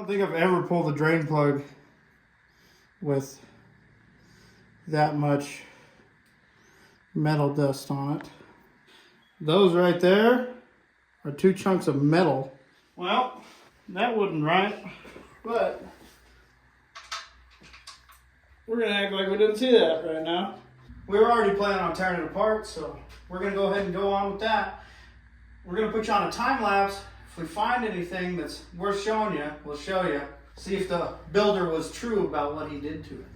think I've ever pulled a drain plug with that much metal dust on it. Those right there are 2 chunks of metal. Well, that wasn't right, but we're gonna act like we didn't see that right now. We were already planning on tearing it apart, so we're gonna go ahead and go on with that. We're gonna put you on a time lapse. If we find anything that's worth showing you, we'll show you. See if the builder was true about what he did to it.